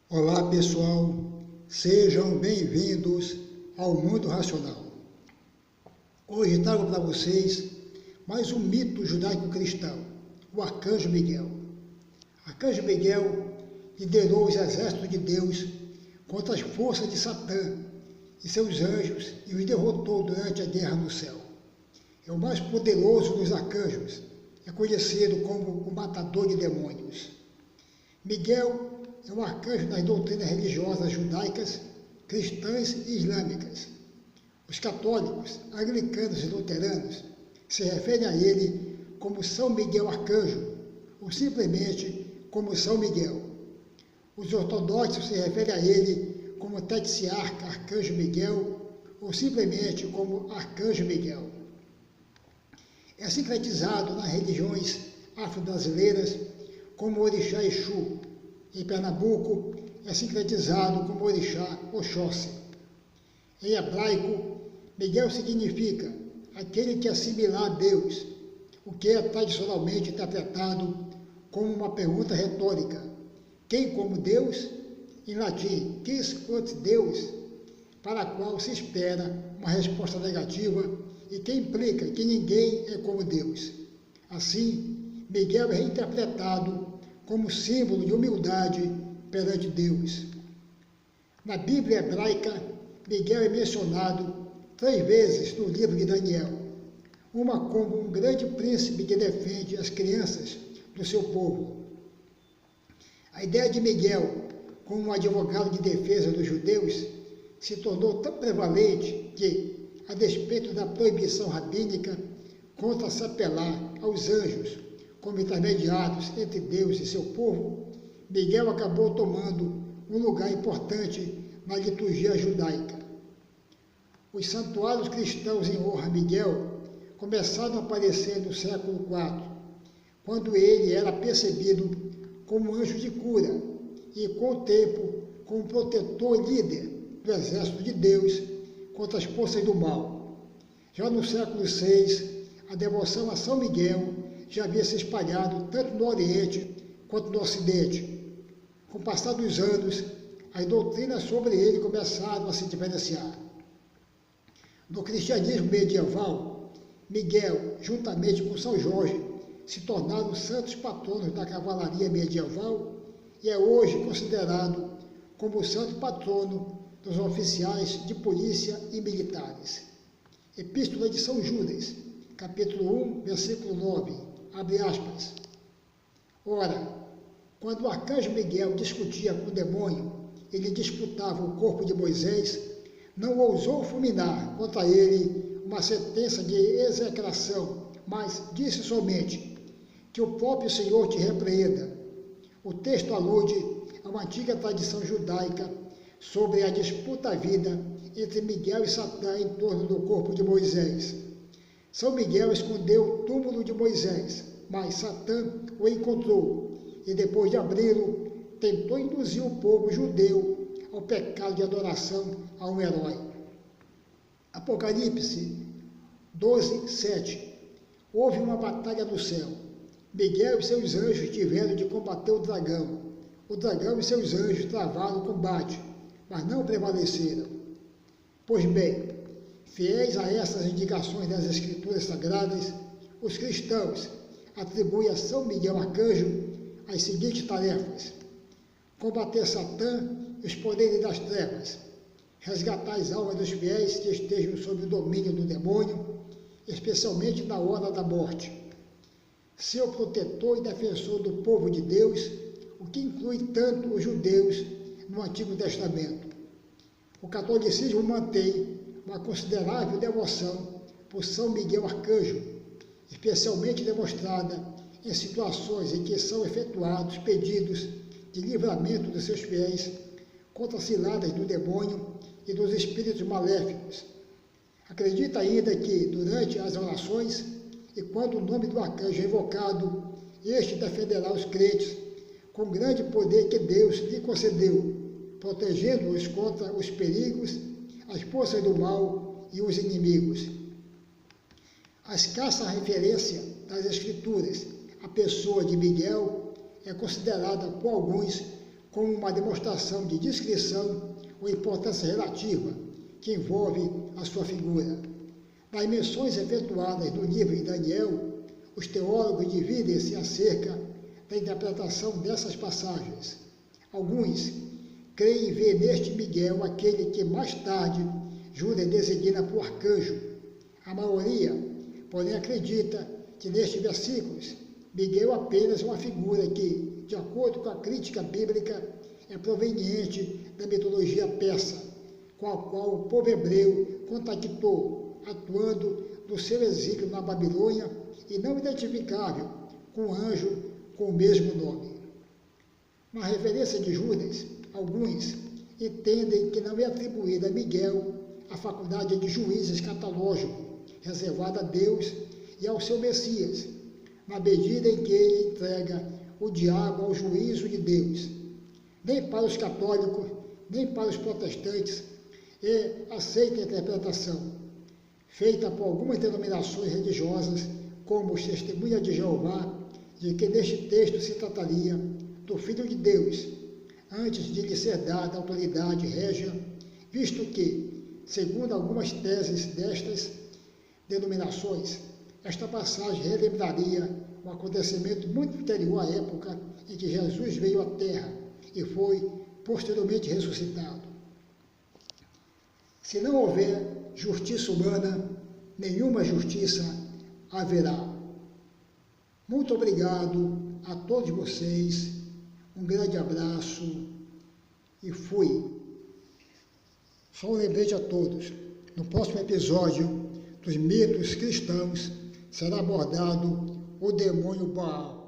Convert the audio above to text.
Olá pessoal, sejam bem-vindos ao Mundo Racional. Hoje trago para vocês mais um mito judaico-cristão, o Arcanjo Miguel. Arcanjo Miguel liderou os exércitos de Deus contra as forças de Satã e seus anjos e os derrotou durante a guerra no céu. É o mais poderoso dos arcanjos, é conhecido como o matador de demônios. Miguel é um arcanjo das doutrinas religiosas judaicas, cristãs e islâmicas. Os católicos, anglicanos e luteranos se referem a ele como São Miguel Arcanjo, ou simplesmente como São Miguel. Os ortodoxos se referem a ele como Tetsiarca Arcanjo Miguel, ou simplesmente como Arcanjo Miguel. É sincretizado nas religiões afro-brasileiras como Orixá Exu. Em Pernambuco, é sincretizado como Orixá Oxóssi. Em hebraico, Miguel significa aquele que assimilar a Deus, o que é tradicionalmente interpretado como uma pergunta retórica. Quem como Deus? Em latim, quis ut Deus, para a qual se espera uma resposta negativa e que implica que ninguém é como Deus. Assim, Miguel é reinterpretado como símbolo de humildade perante Deus. Na Bíblia hebraica, Miguel é mencionado 3 vezes no livro de Daniel, uma como um grande príncipe que defende as crianças do seu povo. A ideia de Miguel como um advogado de defesa dos judeus se tornou tão prevalente que, a despeito da proibição rabínica contra se apelar aos anjos como intermediários entre Deus e seu povo, Miguel acabou tomando um lugar importante na liturgia judaica. Os santuários cristãos em honra a Miguel começaram a aparecer no século IV, quando ele era percebido como anjo de cura e, com o tempo, como protetor e líder do exército de Deus contra as forças do mal. Já no século VI, a devoção a São Miguel já havia se espalhado tanto no Oriente quanto no Ocidente. Com o passar dos anos, as doutrinas sobre ele começaram a se diferenciar. No cristianismo medieval, Miguel, juntamente com São Jorge, se tornaram os santos patronos da cavalaria medieval e é hoje considerado como o santo patrono dos oficiais de polícia e militares. Epístola de São Judas, capítulo 1, versículo 9. Abre aspas. Ora, quando o arcanjo Miguel discutia com o demônio, ele disputava o corpo de Moisés, não ousou fulminar contra ele uma sentença de execração, mas disse somente que o próprio Senhor te repreenda. O texto alude a uma antiga tradição judaica sobre a disputa à vida entre Miguel e Satã em torno do corpo de Moisés. São Miguel escondeu o túmulo de Moisés, mas Satã o encontrou e, depois de abri-lo, tentou induzir o povo judeu ao pecado de adoração a um herói. Apocalipse 12, 7. Houve uma batalha no céu. Miguel e seus anjos tiveram de combater o dragão. O dragão e seus anjos travaram o combate, mas não prevaleceram. Pois bem, fiéis a essas indicações das Escrituras Sagradas, os cristãos atribuem a São Miguel Arcanjo as seguintes tarefas: combater Satã e os poderes das trevas, resgatar as almas dos fiéis que estejam sob o domínio do demônio, especialmente na hora da morte, ser o protetor e defensor do povo de Deus, o que inclui tanto os judeus no Antigo Testamento. O catolicismo mantém uma considerável devoção por São Miguel Arcanjo, especialmente demonstrada em situações em que são efetuados pedidos de livramento dos seus fiéis contra as ciladas do demônio e dos espíritos maléficos. Acredita ainda que, durante as orações, e quando o nome do arcanjo é invocado, este defenderá os crentes com grande poder que Deus lhe concedeu, protegendo-os contra os perigos, as forças do mal e os inimigos. A escassa referência das Escrituras à pessoa de Miguel é considerada por alguns como uma demonstração de discrição ou importância relativa que envolve a sua figura. Nas menções efetuadas no livro de Daniel, os teólogos dividem-se acerca da interpretação dessas passagens. Alguns creem ver neste Miguel aquele que mais tarde Judas designa por arcanjo. A maioria, porém, acredita que nestes versículos Miguel é apenas uma figura que, de acordo com a crítica bíblica, é proveniente da mitologia persa, com a qual o povo hebreu contactou, atuando no seu exílio na Babilônia e não identificável com o anjo com o mesmo nome. Na referência de Judas, alguns entendem que não é atribuída a Miguel a faculdade de juízo escatológico, reservada a Deus e ao seu Messias, na medida em que ele entrega o diabo ao juízo de Deus. Nem para os católicos, nem para os protestantes é aceita a interpretação, feita por algumas denominações religiosas, como os Testemunhas de Jeová, de que neste texto se trataria do Filho de Deus, antes de lhe ser dada autoridade régia, visto que, segundo algumas teses destas denominações, esta passagem relembraria um acontecimento muito anterior à época em que Jesus veio à Terra e foi posteriormente ressuscitado. Se não houver justiça humana, nenhuma justiça haverá. Muito obrigado a todos vocês, um grande abraço e fui. Só um lembrete a todos, no próximo episódio dos mitos cristãos será abordado o demônio Baal.